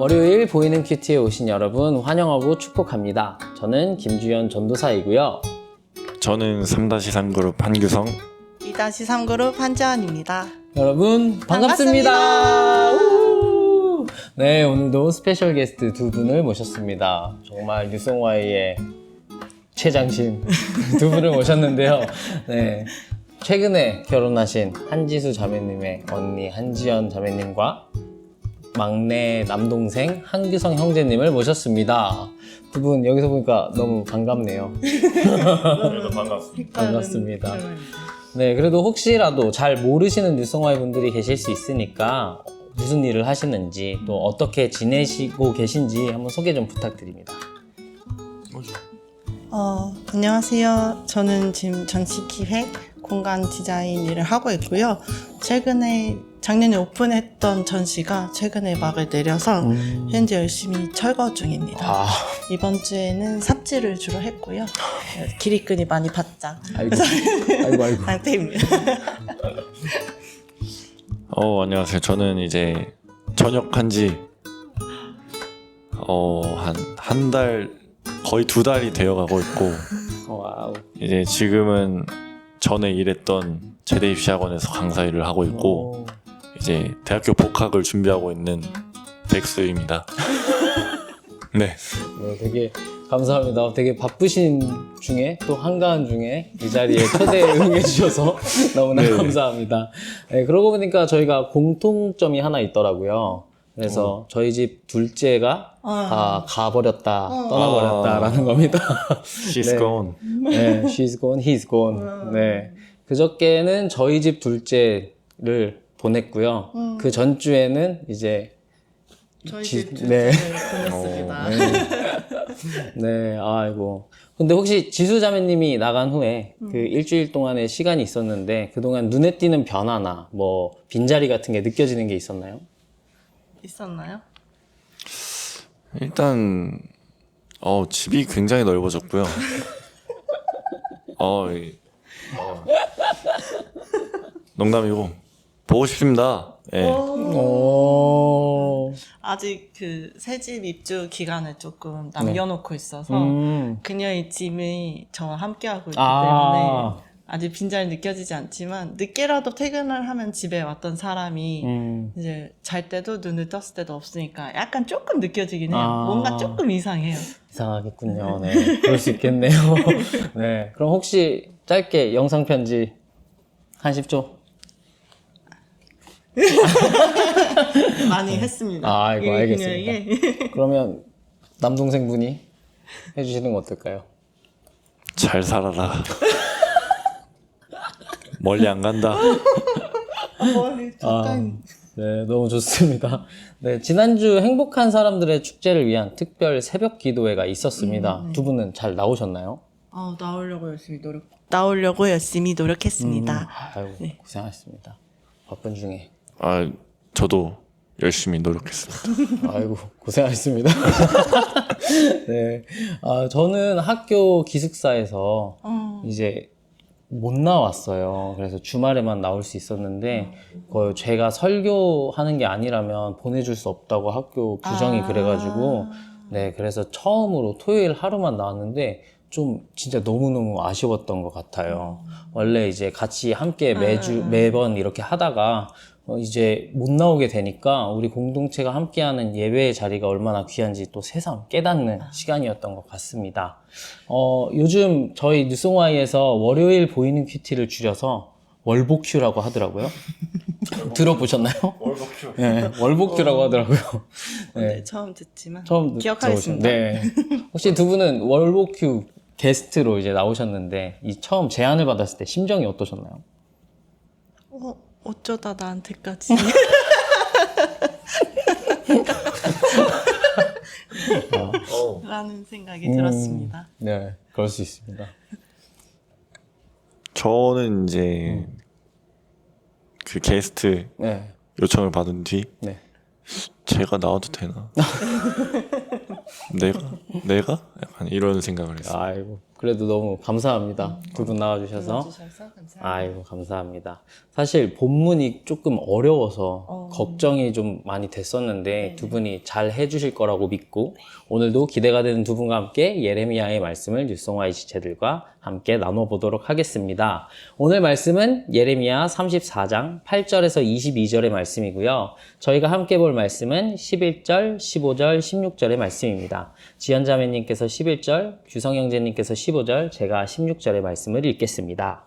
월요일 보이는 큐티에 오신 여러분 환영하고 축복합니다. 저는 김주현 전도사이고요. 저는 3-3그룹 한규성. 2-3그룹 한지연입니다. 여러분 반갑습니다. 우! 네, 오늘도 스페셜 게스트 두 분을 모셨습니다. 정말 뉴송와이의 최장신 두 분을 모셨는데요. 네, 최근에 결혼하신 한지수 자매님의 언니 한지연 자매님과 막내 남동생 한규성 형제님을 모셨습니다. 두 분 여기서 보니까 너무 반갑네요. 반갑습니다. 네, 그래도 혹시라도 잘 모르시는 뉴송와이 분들이 계실 수 있으니까 무슨 일을 하시는지 또 어떻게 지내시고 계신지 한번 소개 좀 부탁드립니다. 안녕하세요. 저는 지금 전시기획, 공간 디자인 일을 하고 있고요. 작년에 오픈했던 전시가 최근에 막을 내려서 현재 열심히 철거 중입니다. 이번 주에는 삽질을 주로 했고요. 기립근이 많이 바짝 아이고. 상태입니다. 안녕하세요. 저는 이제 전역한 지 한 달, 거의 2달이 되어가고 있고 와우. 이제 지금은 전에 일했던 제대 입시학원에서 강사 일을 하고 있고 이제 대학교 복학을 준비하고 있는 백수입니다. 네. 네, 되게 감사합니다. 되게 바쁘신 중에 또 한가한 중에 이 자리에 초대에 응해주셔서 너무나 네. 감사합니다. 네, 그러고 보니까 저희가 공통점이 하나 있더라고요. 그래서 저희 집 둘째가 다 가버렸다, 떠나버렸다라는 겁니다. She's 네. gone. 네, she's gone, he's gone. 네, 그저께는 저희 집 둘째를 보냈고요. 그 전주에는 이제 저희 집 집 네. 보냈습니다. 네, 아이고. 근데 혹시 지수 자매님이 나간 후에 그 일주일 동안의 시간이 있었는데 그동안 눈에 띄는 변화나 뭐 빈자리 같은 게 느껴지는 게 있었나요? 있었나요? 일단 집이 굉장히 넓어졌고요. 농담이고 보고 싶습니다. 예. 오. 아직 그 새집 입주 기간을 조금 남겨놓고 있어서 그녀의 짐이 저와 함께하고 있기 때문에 아직 빈자리 느껴지지 않지만 늦게라도 퇴근을 하면 집에 왔던 사람이 이제 잘 때도 눈을 떴을 때도 없으니까 약간 조금 느껴지긴 해요. 뭔가 조금 이상해요. 이상하겠군요. 네, 그럴 수 있겠네요. 네, 그럼 혹시 짧게 영상 편지 한 10초? 많이 했습니다. 아이고, 이미 알겠습니다. 그녀에게. 그러면 남동생분이 해주시는 거 어떨까요? 잘 살아라. 멀리 안 간다. 머리 가까이. 네, 너무 좋습니다. 네, 지난주 행복한 사람들의 축제를 위한 특별 새벽 기도회가 있었습니다. 두 분은 잘 나오셨나요? 나오려고 열심히 노력했습니다. 아유, 고생하셨습니다. 바쁜 중에. 저도 열심히 노력했습니다. 아이고, 고생하셨습니다. 네. 저는 학교 기숙사에서 이제 못 나왔어요. 그래서 주말에만 나올 수 있었는데, 제가 설교하는 게 아니라면 보내줄 수 없다고 학교 규정이 그래가지고, 네, 그래서 처음으로 토요일 하루만 나왔는데, 좀 진짜 너무너무 아쉬웠던 것 같아요. 원래 이제 같이 함께 매번 이렇게 하다가, 이제 못 나오게 되니까 우리 공동체가 함께하는 예배의 자리가 얼마나 귀한지 또 새삼 깨닫는 시간이었던 것 같습니다. 요즘 저희 뉴송와이에서 월요일 보이는 큐티를 줄여서 월보큐라고 하더라고요. 들어보셨나요? 월보큐. 네, 월보큐라고 하더라고요. 네, 처음 듣지만 처음 기억하겠습니다. 네. 혹시 두 분은 월보큐 게스트로 이제 나오셨는데 이 처음 제안을 받았을 때 심정이 어떠셨나요? 어쩌다 나한테까지. 라는 생각이 들었습니다. 네, 그럴 수 있습니다. 저는 이제 그 게스트 네. 요청을 받은 뒤 네. 제가 나와도 되나? 내가? 약간 이런 생각을 했어요. 아이고, 그래도 너무 감사합니다. 두 분 나와주셔서. 감사합니다. 아이고, 감사합니다. 사실 본문이 조금 어려워서 걱정이 좀 많이 됐었는데 두 분이 잘 해주실 거라고 믿고 오늘도 기대가 되는 두 분과 함께 예레미야의 말씀을 뉴송와이 지체들과 함께 나눠보도록 하겠습니다. 오늘 말씀은 예레미야 34장 8절에서 22절의 말씀이고요. 저희가 함께 볼 말씀은 11절, 15절, 16절의 말씀입니다. 지연자매님께서 11절, 규성형제님께서 15절, 제가 16절의 말씀을 읽겠습니다.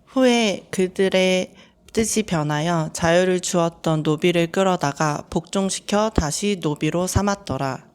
후에 그들의 뜻이 변하여 자유를 주었던 노비를 끌어다가 복종시켜 다시 노비로 삼았더라.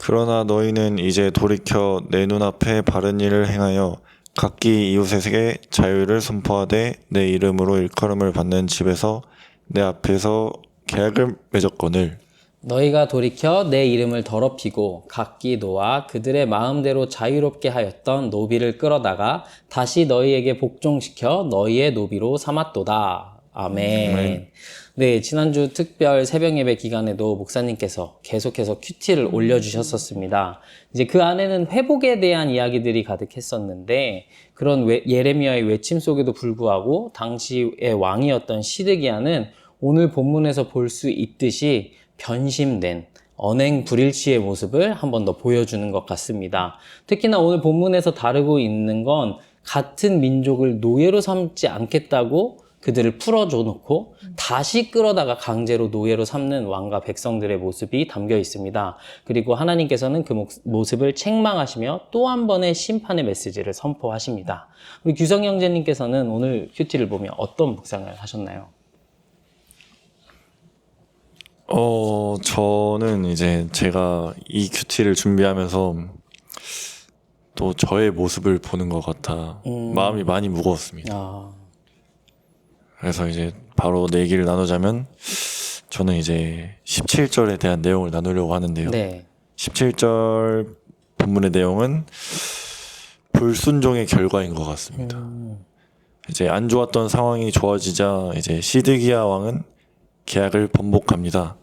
그러나 너희는 이제 돌이켜 내 눈앞에 바른 일을 행하여 각기 이웃에게 자유를 선포하되 내 이름으로 일컬음을 받는 집에서 내 앞에서 계약을 맺었거늘 너희가 돌이켜 내 이름을 더럽히고 각기 노아 그들의 마음대로 자유롭게 하였던 노비를 끌어다가 다시 너희에게 복종시켜 너희의 노비로 삼았도다. 아멘. 네, 지난주 특별 새벽 예배 기간에도 목사님께서 계속해서 큐티를 올려주셨었습니다. 이제 그 안에는 회복에 대한 이야기들이 가득했었는데 그런 예레미야의 외침 속에도 불구하고 당시의 왕이었던 시드기야는 오늘 본문에서 볼 수 있듯이 변심된 언행 불일치의 모습을 한 번 더 보여주는 것 같습니다. 특히나 오늘 본문에서 다루고 있는 건 같은 민족을 노예로 삼지 않겠다고 그들을 풀어줘 놓고 다시 끌어다가 강제로 노예로 삼는 왕과 백성들의 모습이 담겨 있습니다. 그리고 하나님께서는 그 모습을 책망하시며 또 한 번의 심판의 메시지를 선포하십니다. 우리 규성 형제님께서는 오늘 큐티를 보며 어떤 묵상을 하셨나요? 저는 이제 제가 이 큐티를 준비하면서 또 저의 모습을 보는 것 같아 마음이 많이 무거웠습니다. 그래서 이제 바로 내 얘기를 나누자면 저는 이제 17절에 대한 내용을 나누려고 하는데요. 네. 17절 본문의 내용은 불순종의 결과인 것 같습니다. 이제 안 좋았던 상황이 좋아지자 이제 시드기야 왕은 계약을 번복합니다.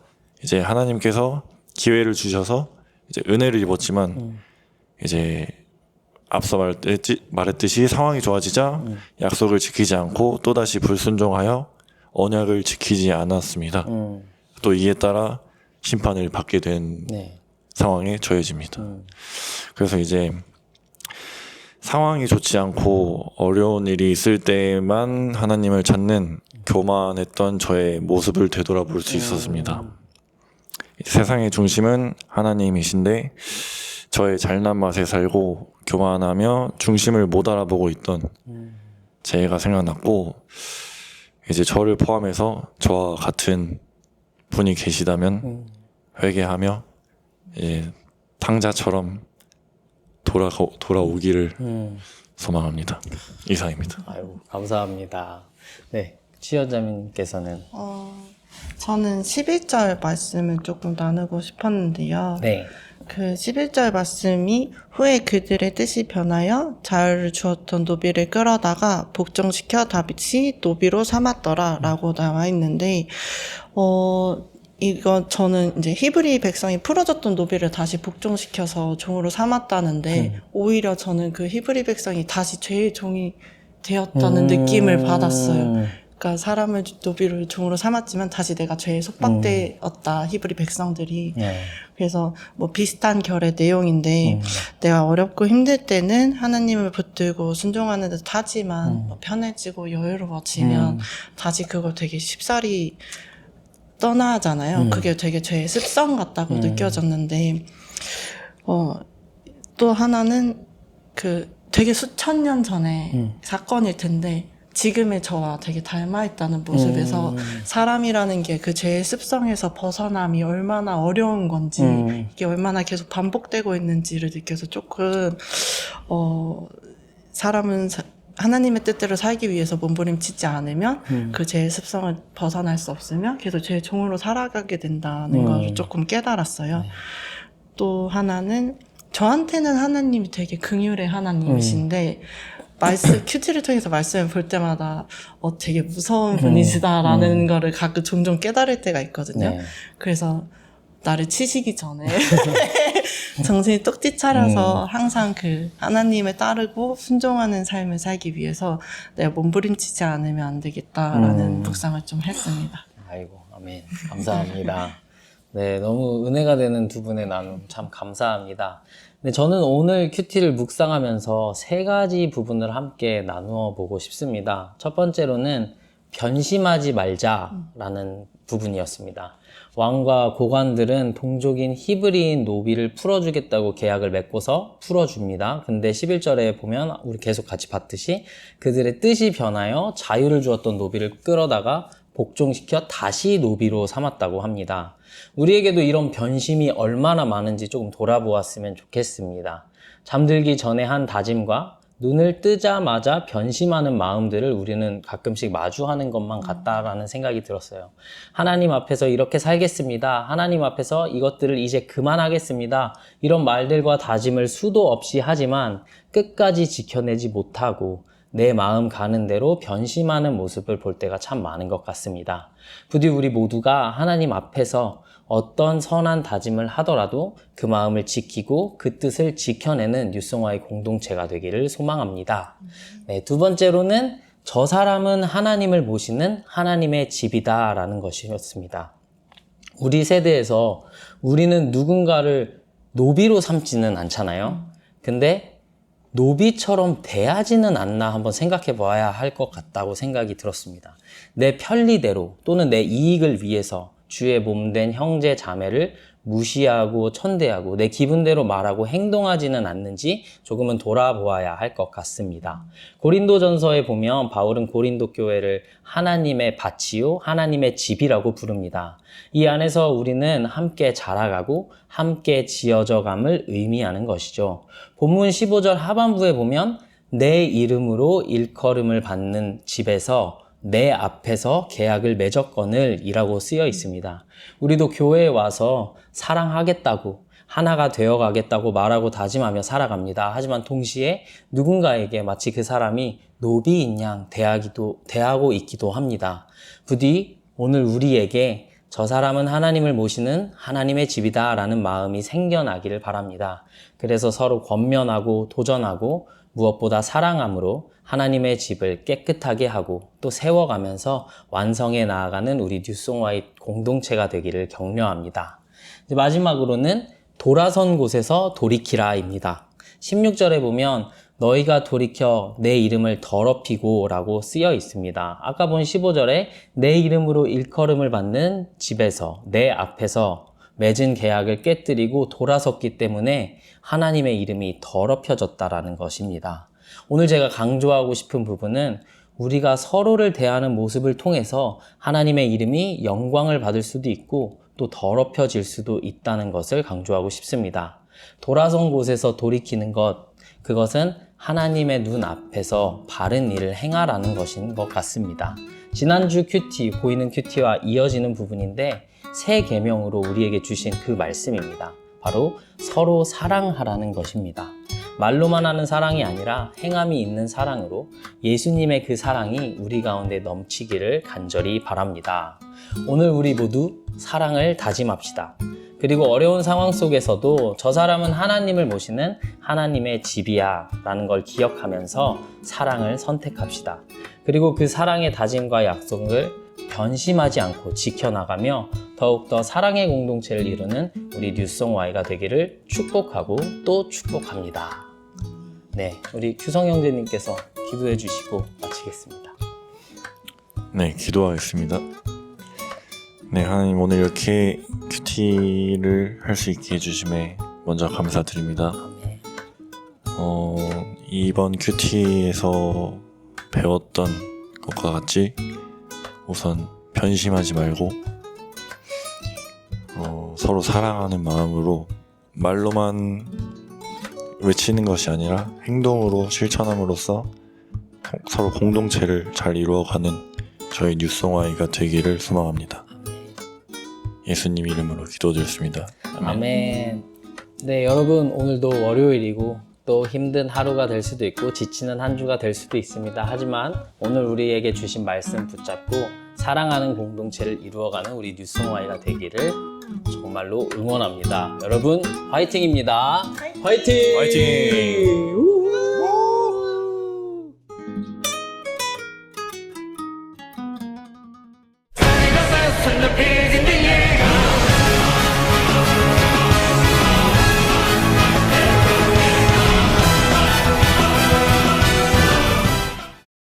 이제 하나님께서 기회를 주셔서 이제 은혜를 입었지만 이제 앞서 말했듯이 상황이 좋아지자 약속을 지키지 않고 또다시 불순종하여 언약을 지키지 않았습니다. 또 이에 따라 심판을 받게 된 상황에 처해집니다. 그래서 이제 상황이 좋지 않고 어려운 일이 있을 때만 하나님을 찾는 교만했던 저의 모습을 되돌아볼 수 있었습니다. 세상의 중심은 하나님이신데 저의 잘난 맛에 살고 교만하며 중심을 못 알아보고 있던 제가 생각났고 이제 저를 포함해서 저와 같은 분이 계시다면 회개하며 이제 탕자처럼 돌아오기를 소망합니다. 이상입니다. 아이고, 감사합니다. 네, 치여자님께서는 저는 11절 말씀을 조금 나누고 싶었는데요. 네. 그 11절 말씀이 후에 그들의 뜻이 변하여 자유를 주었던 노비를 끌어다가 복종시켜 다시 노비로 삼았더라 라고 나와 있는데 이거 저는 이제 히브리 백성이 풀어졌던 노비를 다시 복종시켜서 종으로 삼았다는데 오히려 저는 그 히브리 백성이 다시 죄의 종이 되었다는 느낌을 받았어요. 그러니까 사람을 노비를 종으로 삼았지만 다시 내가 죄에 속박되었다 히브리 백성들이. 그래서 뭐 비슷한 결의 내용인데 내가 어렵고 힘들 때는 하나님을 붙들고 순종하는 듯 하지만 뭐 편해지고 여유로워지면 다시 그걸 되게 쉽사리 떠나잖아요. 그게 되게 죄의 습성 같다고 느껴졌는데 또 하나는 그 되게 수천 년 전에 사건일 텐데 지금의 저와 되게 닮아있다는 모습에서 사람이라는 게 그 죄의 습성에서 벗어남이 얼마나 어려운 건지 이게 얼마나 계속 반복되고 있는지를 느껴서 조금 사람은 하나님의 뜻대로 살기 위해서 몸부림치지 않으면 그 죄의 습성을 벗어날 수 없으며 계속 죄의 종으로 살아가게 된다는 걸 조금 깨달았어요. 또 하나는 저한테는 하나님이 되게 긍휼의 하나님이신데 큐티를 통해서 말씀을 볼 때마다 되게 무서운 분이시다라는 거를 가끔 종종 깨달을 때가 있거든요. 그래서 나를 치시기 전에 정신이 똑띠 차려서 항상 그 하나님에 따르고 순종하는 삶을 살기 위해서 내가 몸부림치지 않으면 안 되겠다라는 묵상을 좀 했습니다. 아이고, 아멘. 감사합니다. 네, 너무 은혜가 되는 두 분의 나눔 참 감사합니다. 네, 저는 오늘 큐티를 묵상하면서 세 가지 부분을 함께 나누어 보고 싶습니다. 첫 번째로는 변심하지 말자라는 부분이었습니다. 왕과 고관들은 동족인 히브리인 노비를 풀어주겠다고 계약을 맺고서 풀어줍니다. 근데 11절에 보면 우리 계속 같이 봤듯이 그들의 뜻이 변하여 자유를 주었던 노비를 끌어다가 복종시켜 다시 노비로 삼았다고 합니다. 우리에게도 이런 변심이 얼마나 많은지 조금 돌아보았으면 좋겠습니다. 잠들기 전에 한 다짐과 눈을 뜨자마자 변심하는 마음들을 우리는 가끔씩 마주하는 것만 같다라는 생각이 들었어요. 하나님 앞에서 이렇게 살겠습니다. 하나님 앞에서 이것들을 이제 그만하겠습니다. 이런 말들과 다짐을 수도 없이 하지만 끝까지 지켜내지 못하고 내 마음 가는 대로 변심하는 모습을 볼 때가 참 많은 것 같습니다. 부디 우리 모두가 하나님 앞에서 어떤 선한 다짐을 하더라도 그 마음을 지키고 그 뜻을 지켜내는 뉴송화의 공동체가 되기를 소망합니다. 네, 두 번째로는 저 사람은 하나님을 모시는 하나님의 집이다 라는 것이었습니다. 우리 세대에서 우리는 누군가를 노비로 삼지는 않잖아요. 근데 노비처럼 대하지는 않나 한번 생각해 봐야 할 것 같다고 생각이 들었습니다. 내 편리대로 또는 내 이익을 위해서 주의 몸된 형제 자매를 무시하고 천대하고 내 기분대로 말하고 행동하지는 않는지 조금은 돌아보아야 할 것 같습니다. 고린도전서에 보면 바울은 고린도 교회를 하나님의 밭이요 하나님의 집이라고 부릅니다. 이 안에서 우리는 함께 자라가고 함께 지어져감을 의미하는 것이죠. 본문 15절 하반부에 보면 내 이름으로 일컬음을 받는 집에서 내 앞에서 계약을 맺었거늘 이라고 쓰여 있습니다. 우리도 교회에 와서 사랑하겠다고 하나가 되어가겠다고 말하고 다짐하며 살아갑니다. 하지만 동시에 누군가에게 마치 그 사람이 노비인 양 대하고 있기도 합니다. 부디 오늘 우리에게 저 사람은 하나님을 모시는 하나님의 집이다 라는 마음이 생겨나기를 바랍니다. 그래서 서로 권면하고 도전하고 무엇보다 사랑함으로 하나님의 집을 깨끗하게 하고 또 세워가면서 완성해 나아가는 우리 뉴송화의 공동체가 되기를 격려합니다. 이제 마지막으로는 돌아선 곳에서 돌이키라입니다. 16절에 보면 너희가 돌이켜 내 이름을 더럽히고 라고 쓰여 있습니다. 아까 본 15절에 내 이름으로 일컬음을 받는 집에서 내 앞에서 맺은 계약을 깨뜨리고 돌아섰기 때문에 하나님의 이름이 더럽혀졌다라는 것입니다. 오늘 제가 강조하고 싶은 부분은 우리가 서로를 대하는 모습을 통해서 하나님의 이름이 영광을 받을 수도 있고 또 더럽혀질 수도 있다는 것을 강조하고 싶습니다. 돌아선 곳에서 돌이키는 것, 그것은 하나님의 눈 앞에서 바른 일을 행하라는 것인 것 같습니다. 지난주 큐티, 보이는 큐티와 이어지는 부분인데 새 계명으로 우리에게 주신 그 말씀입니다. 바로 서로 사랑하라는 것입니다. 말로만 하는 사랑이 아니라 행함이 있는 사랑으로 예수님의 그 사랑이 우리 가운데 넘치기를 간절히 바랍니다. 오늘 우리 모두 사랑을 다짐합시다. 그리고 어려운 상황 속에서도 저 사람은 하나님을 모시는 하나님의 집이야 라는 걸 기억하면서 사랑을 선택합시다. 그리고 그 사랑의 다짐과 약속을 변심하지 않고 지켜나가며 더욱더 사랑의 공동체를 이루는 우리 뉴송화이가 되기를 축복하고 또 축복합니다. 네, 우리 규성 형제님께서 기도해 주시고 마치겠습니다. 네, 기도하겠습니다. 네, 하나님 오늘 이렇게 큐티를 할 수 있게 해주심에 먼저 감사드립니다. 네. 이번 큐티에서 배웠던 것과 같이 우선 변심하지 말고 서로 사랑하는 마음으로 말로만 외치는 것이 아니라 행동으로 실천함으로써 서로 공동체를 잘 이루어가는 저희 뉴송화이가 되기를 소망합니다. 예수님 이름으로 기도드렸습니다. 아멘. 네, 여러분 오늘도 월요일이고 또 힘든 하루가 될 수도 있고 지치는 한 주가 될 수도 있습니다. 하지만 오늘 우리에게 주신 말씀 붙잡고 사랑하는 공동체를 이루어가는 우리 뉴스홈아이가 되기를 정말로 응원합니다. 여러분 화이팅입니다. 화이팅! 화이팅! the